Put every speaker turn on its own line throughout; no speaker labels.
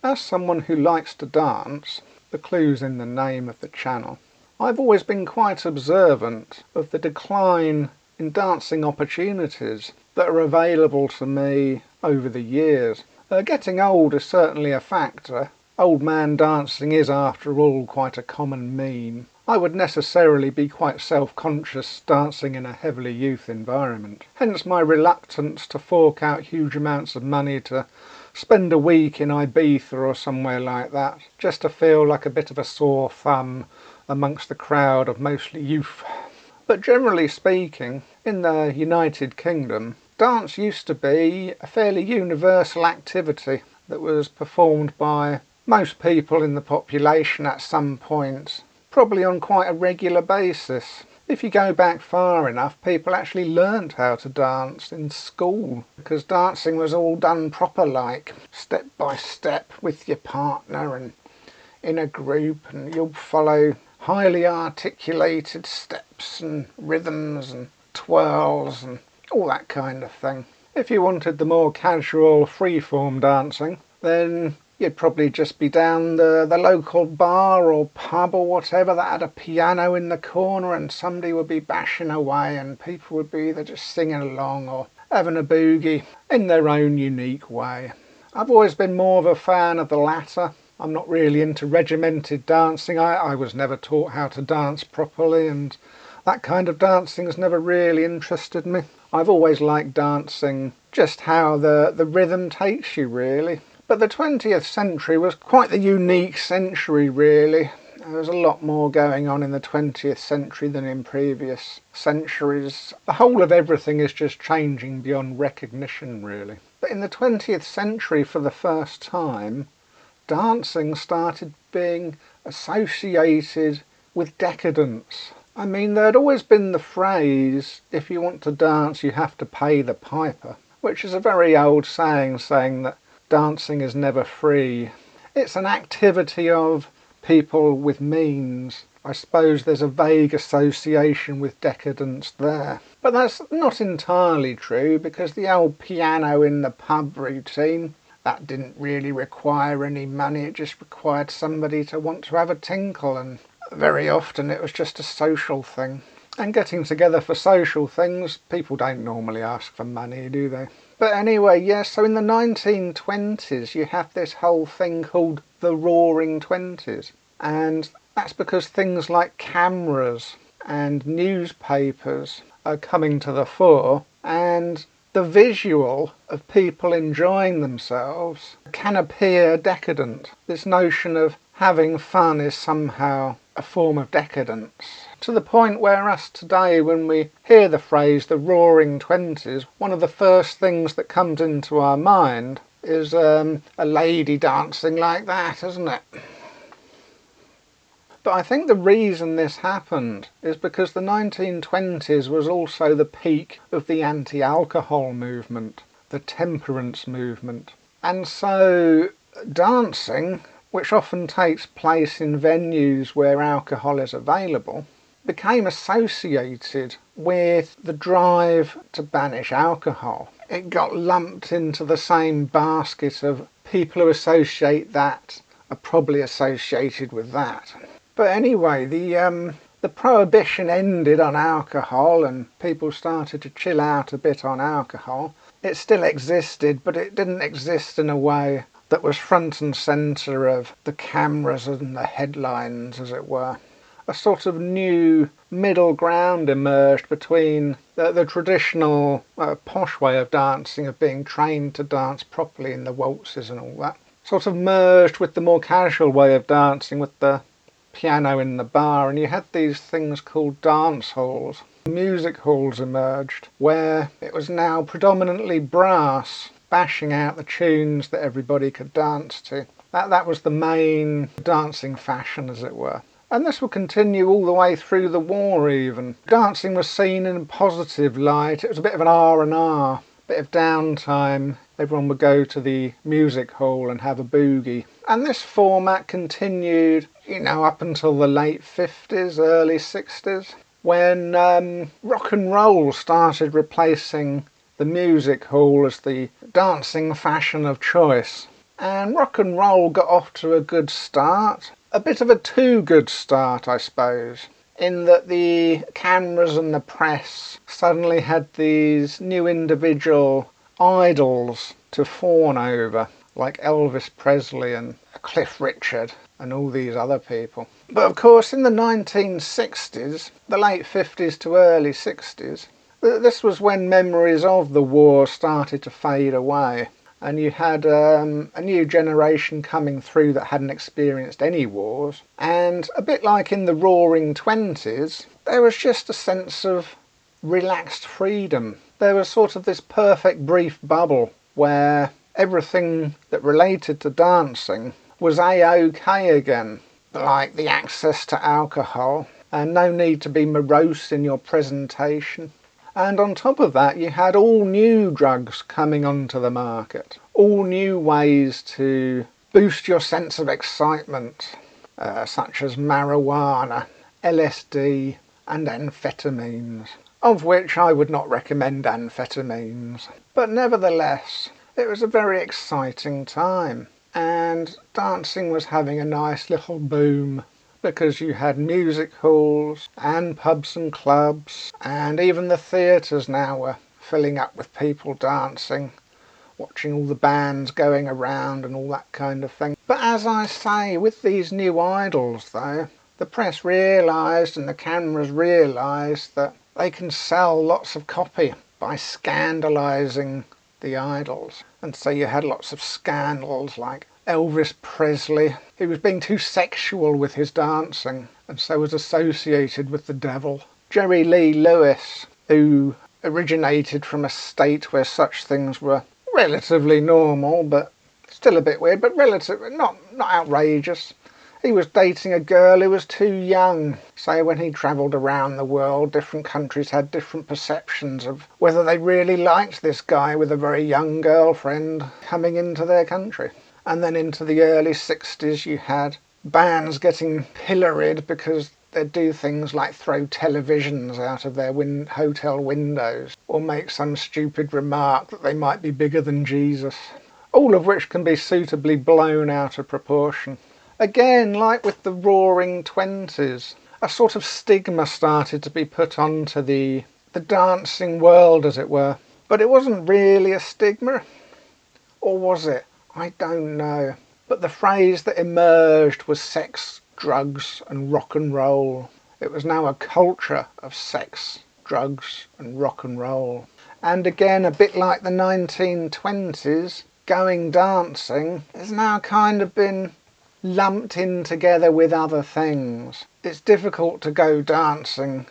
As someone who likes to dance, the clue's in the name of the channel, I've always been quite observant of the decline in dancing opportunities that are available to me over the years. Getting old is certainly a factor. Old man dancing is, after all, quite a common meme. I would necessarily be quite self-conscious dancing in a heavily youth environment. Hence my reluctance to fork out huge amounts of money to spend a week in Ibiza or somewhere like that, just to feel like a bit of a sore thumb amongst the crowd of mostly youth. But generally speaking, in the United Kingdom, dance used to be a fairly universal activity that was performed by most people in the population at some point, probably on quite a regular basis. If you go back far enough, people actually learnt how to dance in school, because dancing was all done proper, like step by step with your partner and in a group, and you'll follow highly articulated steps and rhythms and twirls and all that kind of thing. If you wanted the more casual free-form dancing, then you'd probably just be down the local bar or pub or whatever that had a piano in the corner, and somebody would be bashing away and people would be either just singing along or having a boogie in their own unique way. I've always been more of a fan of the latter. I'm not really into regimented dancing. I was never taught how to dance properly, and that kind of dancing has never really interested me. I've always liked dancing just how the rhythm takes you, really. But the 20th century was quite the unique century, really. There was a lot more going on in the 20th century than in previous centuries. The whole of everything is just changing beyond recognition, really. But in the 20th century, for the first time, dancing started being associated with decadence. I mean, there'd always been the phrase, if you want to dance, you have to pay the piper, which is a very old saying that dancing is never free. It's an activity of people with means. I suppose there's a vague association with decadence there. But that's not entirely true, because the old piano in the pub routine, that didn't really require any money. It just required somebody to want to have a tinkle, and very often it was just a social thing. And getting together for social things, people don't normally ask for money, do they? But anyway, yes, so in the 1920s you have this whole thing called the Roaring Twenties. And that's because things like cameras and newspapers are coming to the fore, and the visual of people enjoying themselves can appear decadent. This notion of having fun is somehow a form of decadence. To the point where us today, when we hear the phrase the Roaring Twenties, one of the first things that comes into our mind is a lady dancing like that, isn't it? But I think the reason this happened is because the 1920s was also the peak of the anti-alcohol movement, the temperance movement. And so dancing, which often takes place in venues where alcohol is available, became associated with the drive to banish alcohol. It got lumped into the same basket of people who associate that are probably associated with that. But anyway, the prohibition ended on alcohol and people started to chill out a bit on alcohol. It still existed, but it didn't exist in a way that was front and centre of the cameras and the headlines, as it were. A sort of new middle ground emerged between the traditional posh way of dancing, of being trained to dance properly in the waltzes and all that, sort of merged with the more casual way of dancing with the piano in the bar, and you had these things called dance halls. Music halls emerged, where it was now predominantly brass bashing out the tunes that everybody could dance to. That was the main dancing fashion, as it were. And this would continue all the way through the war even. Dancing was seen in a positive light. It was a bit of an R&R, bit of downtime. Everyone would go to the music hall and have a boogie. And this format continued, up until the late 50s, early 60s, when rock and roll started replacing the music hall as the dancing fashion of choice. And rock and roll got off to a good start. A bit of a too good start, I suppose, in that the cameras and the press suddenly had these new individual idols to fawn over, like Elvis Presley and Cliff Richard and all these other people. But of course in the 1960s, the late 50s to early 60s, this was when memories of the war started to fade away. And you had a new generation coming through that hadn't experienced any wars. And a bit like in the Roaring Twenties, there was just a sense of relaxed freedom. There was sort of this perfect brief bubble where everything that related to dancing was A-OK again. Like the access to alcohol and no need to be morose in your presentation. And on top of that, you had all new drugs coming onto the market, all new ways to boost your sense of excitement, such as marijuana, LSD and amphetamines, of which I would not recommend amphetamines. But nevertheless, it was a very exciting time, and dancing was having a nice little boom, because you had music halls and pubs and clubs, and even the theatres now were filling up with people dancing, watching all the bands going around and all that kind of thing. But as I say, with these new idols though, the press realised and the cameras realised that they can sell lots of copy by scandalising the idols. And so you had lots of scandals like Elvis Presley, he was being too sexual with his dancing and so was associated with the devil. Jerry Lee Lewis, who originated from a state where such things were relatively normal, but still a bit weird, but relatively not outrageous. He was dating a girl who was too young. So when he travelled around the world, different countries had different perceptions of whether they really liked this guy with a very young girlfriend coming into their country. And then into the early 60s you had bands getting pilloried because they'd do things like throw televisions out of their hotel windows or make some stupid remark that they might be bigger than Jesus. All of which can be suitably blown out of proportion. Again, like with the Roaring Twenties, a sort of stigma started to be put onto the dancing world, as it were. But it wasn't really a stigma, or was it? I don't know. But the phrase that emerged was sex, drugs and rock and roll. It was now a culture of sex, drugs and rock and roll. And again, a bit like the 1920s, going dancing has now kind of been lumped in together with other things. It's difficult to go dancing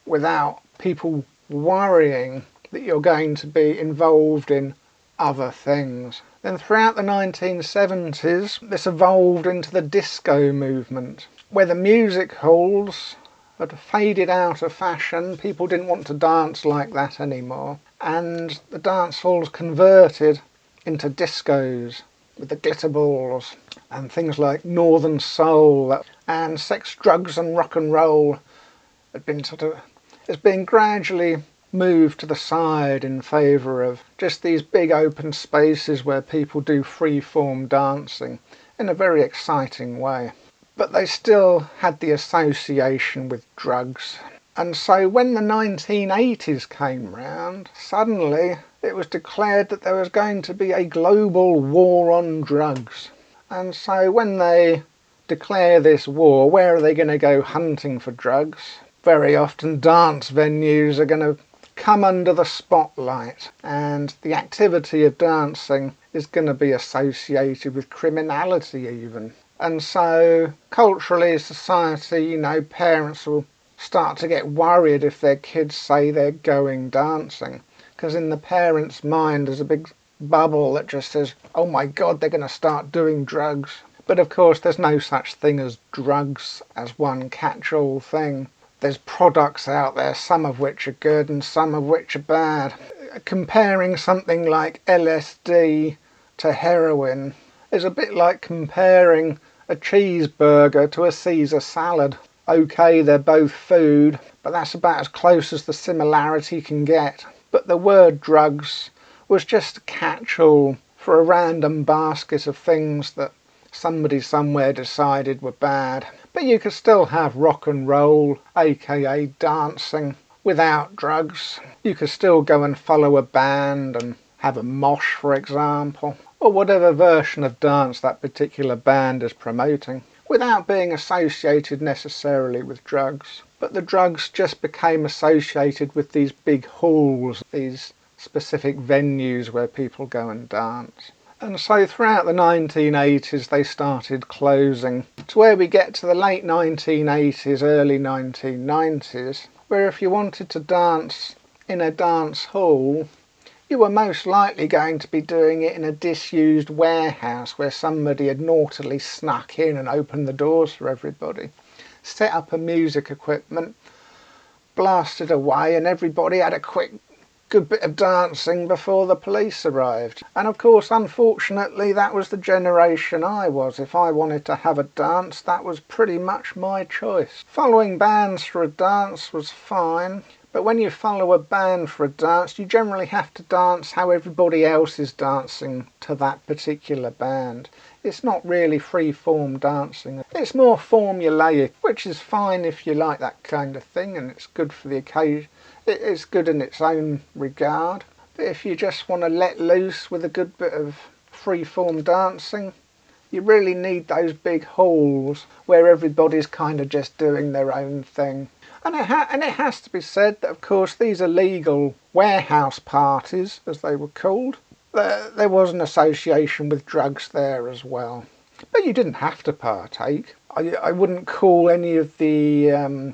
without people worrying that you're going to be involved in other things. Then throughout the 1970s, this evolved into the disco movement, where the music halls had faded out of fashion. People didn't want to dance like that anymore. And the dance halls converted into discos with the glitter balls and things like Northern Soul, and sex, drugs and rock and roll had been it's been gradually moved to the side in favour of just these big open spaces where people do free-form dancing in a very exciting way. But they still had the association with drugs. And so when the 1980s came round, suddenly it was declared that there was going to be a global war on drugs. And so when they declare this war, where are they going to go hunting for drugs? Very often dance venues are going to come under the spotlight, and the activity of dancing is going to be associated with criminality even. And so culturally, society, parents will start to get worried if their kids say they're going dancing, because in the parents' mind there's a big bubble that just says, oh my god, they're going to start doing drugs. But of course there's no such thing as drugs as one catch-all thing. There's products out there, some of which are good and some of which are bad. Comparing something like LSD to heroin is a bit like comparing a cheeseburger to a Caesar salad. Okay, they're both food, but that's about as close as the similarity can get. But the word drugs was just a catch-all for a random basket of things that somebody somewhere decided were bad. But you could still have rock and roll, aka dancing, without drugs. You could still go and follow a band and have a mosh, for example, or whatever version of dance that particular band is promoting, without being associated necessarily with drugs. But the drugs just became associated with these big halls, these specific venues where people go and dance. And so throughout the 1980s they started closing, to where we get to the late 1980s, early 1990s, where if you wanted to dance in a dance hall, you were most likely going to be doing it in a disused warehouse where somebody had naughtily snuck in and opened the doors for everybody, set up a music equipment, blasted away, and everybody had a quick good bit of dancing before the police arrived. And of course, unfortunately, that was the generation I was. If I wanted to have a dance, that was pretty much my choice. Following bands for a dance was fine, but when you follow a band for a dance, you generally have to dance how everybody else is dancing to that particular band. It's not really free-form dancing. It's more formulaic, which is fine if you like that kind of thing and it's good for the occasion. It's good in its own regard. But if you just want to let loose with a good bit of free-form dancing, you really need those big halls where everybody's kind of just doing their own thing. And it has to be said that, of course, these illegal warehouse parties, as they were called, there was an association with drugs there as well. But you didn't have to partake. I wouldn't call any of the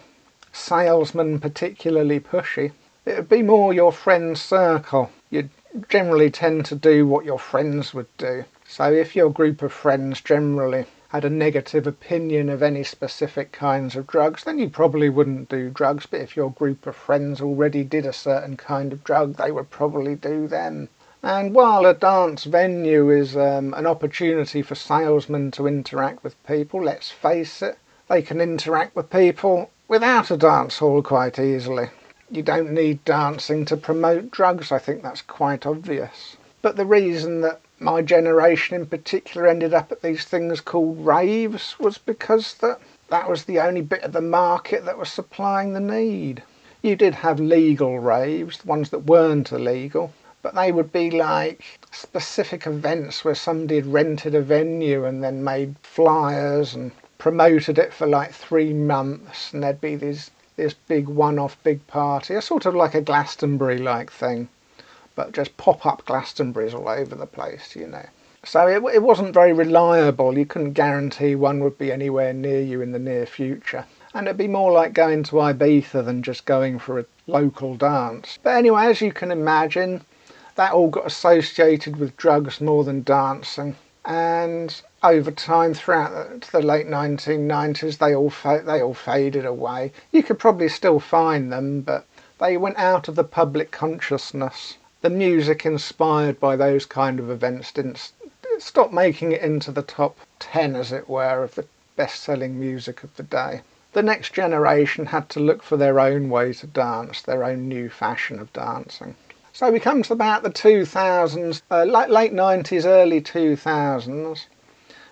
salesmen particularly pushy. It would be more your friend's circle. You'd generally tend to do what your friends would do. So if your group of friends generally had a negative opinion of any specific kinds of drugs, then you probably wouldn't do drugs. But if your group of friends already did a certain kind of drug, they would probably do them. And while a dance venue is an opportunity for salesmen to interact with people, let's face it, they can interact with people without a dance hall quite easily. You don't need dancing to promote drugs, I think that's quite obvious. But the reason that my generation in particular ended up at these things called raves was because that was the only bit of the market that was supplying the need. You did have legal raves, the ones that weren't illegal, but they would be like specific events where somebody had rented a venue and then made flyers and promoted it for like 3 months, and there'd be this big one-off big party, a sort of like a Glastonbury-like thing, but just pop-up Glastonburys all over the place, you know. So it wasn't very reliable. You couldn't guarantee one would be anywhere near you in the near future. And it'd be more like going to Ibiza than just going for a local dance. But anyway, as you can imagine, that all got associated with drugs more than dancing. And over time, throughout the late 1990s, they all faded away. You could probably still find them, but they went out of the public consciousness. The music inspired by those kind of events didn't stop making it into the top 10, as it were, of the best-selling music of the day. The next generation had to look for their own way to dance, their own new fashion of dancing. So we come to about the 2000s, late 90s, early 2000s,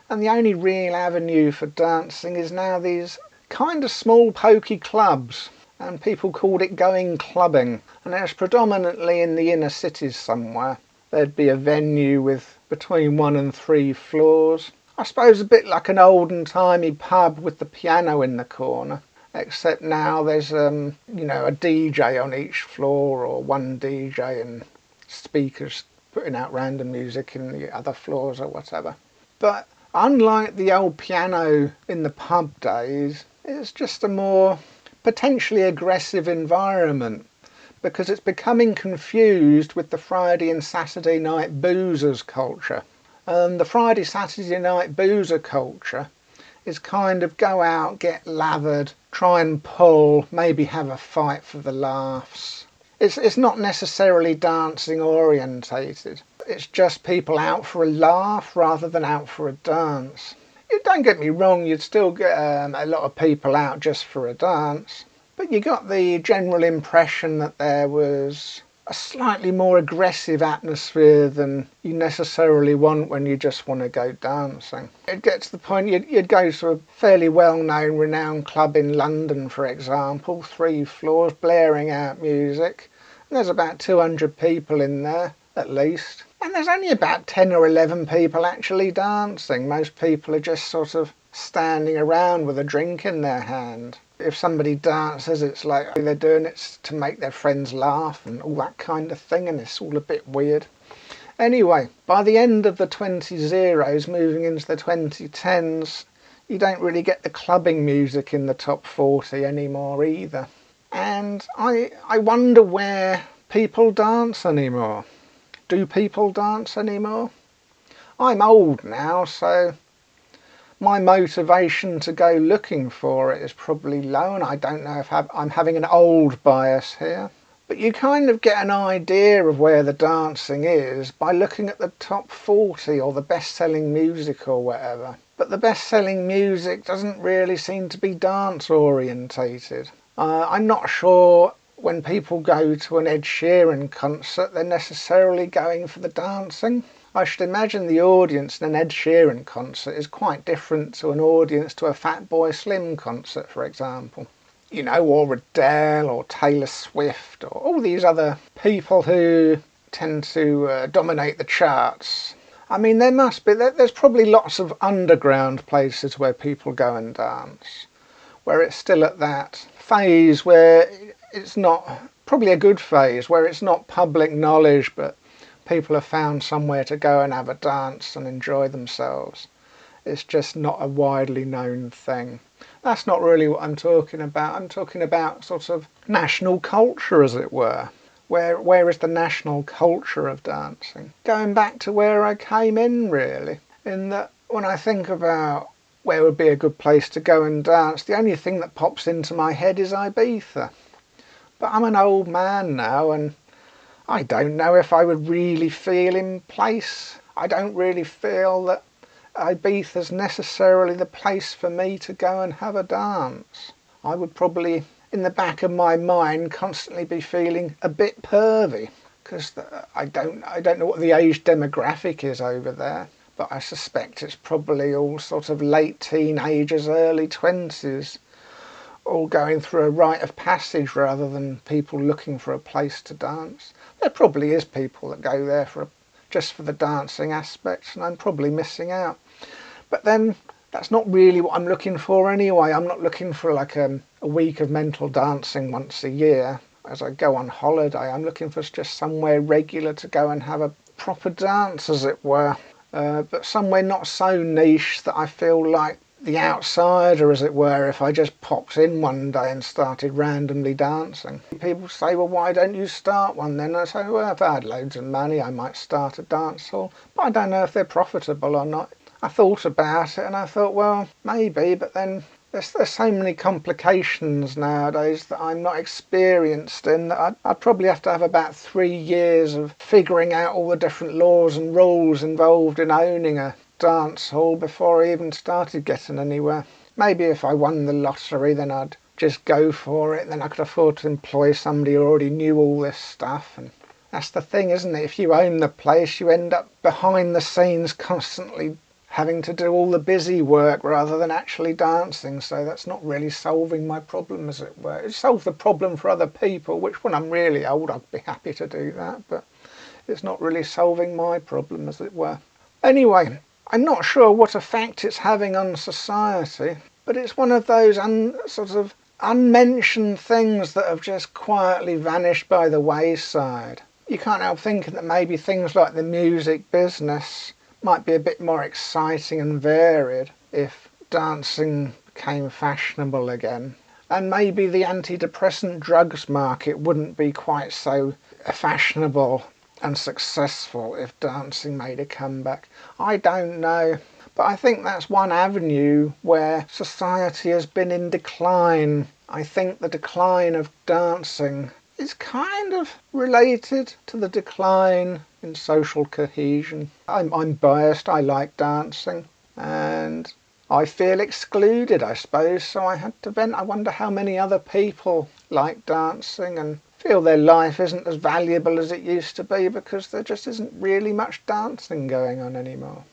and the only real avenue for dancing is now these kind of small pokey clubs, and people called it going clubbing, and it was predominantly in the inner cities somewhere. There'd be a venue with between 1 and 3 floors. I suppose a bit like an olden-timey pub with the piano in the corner, except now there's a DJ on each floor, or one DJ and speakers putting out random music in the other floors or whatever. But unlike the old piano in the pub days, it's just a more potentially aggressive environment, because it's becoming confused with the Friday and Saturday night boozers culture. The Friday, Saturday night boozer culture is kind of go out, get lathered, try and pull, maybe have a fight for the laughs. It's not necessarily dancing orientated. It's just people out for a laugh rather than out for a dance. Don't get me wrong, you'd still get a lot of people out just for a dance, but you got the general impression that there was a slightly more aggressive atmosphere than you necessarily want when you just want to go dancing. It gets to the point you'd go to a fairly well-known, renowned club in London, for example, 3 floors, blaring out music, and there's about 200 people in there, at least. And there's only about 10 or 11 people actually dancing. Most people are just sort of standing around with a drink in their hand. If somebody dances, it's like they're doing it to make their friends laugh and all that kind of thing, and it's all a bit weird. Anyway, by the end of the 2000s, moving into the 2010s, you don't really get the clubbing music in the top 40 anymore either. And I wonder where people dance anymore. Do people dance anymore? I'm old now, so my motivation to go looking for it is probably low, and I don't know if I'm having an old bias here. But you kind of get an idea of where the dancing is by looking at the top 40 or the best-selling music or whatever. But the best-selling music doesn't really seem to be dance-orientated. I'm not sure when people go to an Ed Sheeran concert they're necessarily going for the dancing. I should imagine the audience in an Ed Sheeran concert is quite different to an audience to a Fatboy Slim concert, for example. You know, or Adele or Taylor Swift or all these other people who tend to dominate the charts. I mean, there's probably lots of underground places where people go and dance, where it's still at that phase where it's not, probably a good phase, where it's not public knowledge, but people have found somewhere to go and have a dance and enjoy themselves. It's just not a widely known thing. That's not really what I'm talking about. I'm talking about sort of national culture, as it were. Where is the national culture of dancing? Going back to where I came in, really, in that when I think about where would be a good place to go and dance, the only thing that pops into my head is Ibiza. But I'm an old man now, and I don't know if I would really feel in place. I don't really feel that Ibiza's necessarily the place for me to go and have a dance. I would probably, in the back of my mind, constantly be feeling a bit pervy, because I don't know what the age demographic is over there, but I suspect it's probably all sort of late teenagers, early 20s, all going through a rite of passage rather than people looking for a place to dance. There probably is people that go there just for the dancing aspects, and I'm probably missing out. But then that's not really what I'm looking for anyway. I'm not looking for like a week of mental dancing once a year as I go on holiday. I'm looking for just somewhere regular to go and have a proper dance, as it were. But somewhere not so niche that I feel like the outsider, as it were, if I just popped in one day and started randomly dancing. People say, well, why don't you start one then? I say, well, if I had loads of money, I might start a dance hall, but I don't know if they're profitable or not. I thought about it and I thought, well, maybe, but then there's so many complications nowadays that I'm not experienced in that I'd probably have to have about 3 years of figuring out all the different laws and rules involved in owning a dance hall before I even started getting anywhere. Maybe if I won the lottery, then I'd just go for it, then I could afford to employ somebody who already knew all this stuff. And that's the thing, isn't it? If you own the place, you end up behind the scenes constantly having to do all the busy work rather than actually dancing, so that's not really solving my problem, as it were. It solves the problem for other people, which when I'm really old I'd be happy to do that, but it's not really solving my problem, as it were. Anyway, I'm not sure what effect it's having on society, but it's one of those sort of unmentioned things that have just quietly vanished by the wayside. You can't help thinking that maybe things like the music business might be a bit more exciting and varied if dancing became fashionable again. And maybe the antidepressant drugs market wouldn't be quite so fashionable and successful if dancing made a comeback. I don't know, but I think that's one avenue where society has been in decline. I think the decline of dancing is kind of related to the decline in social cohesion. I'm biased, I like dancing, and I feel excluded, I suppose, so I had to vent. I wonder how many other people like dancing and feel their life isn't as valuable as it used to be because there just isn't really much dancing going on anymore.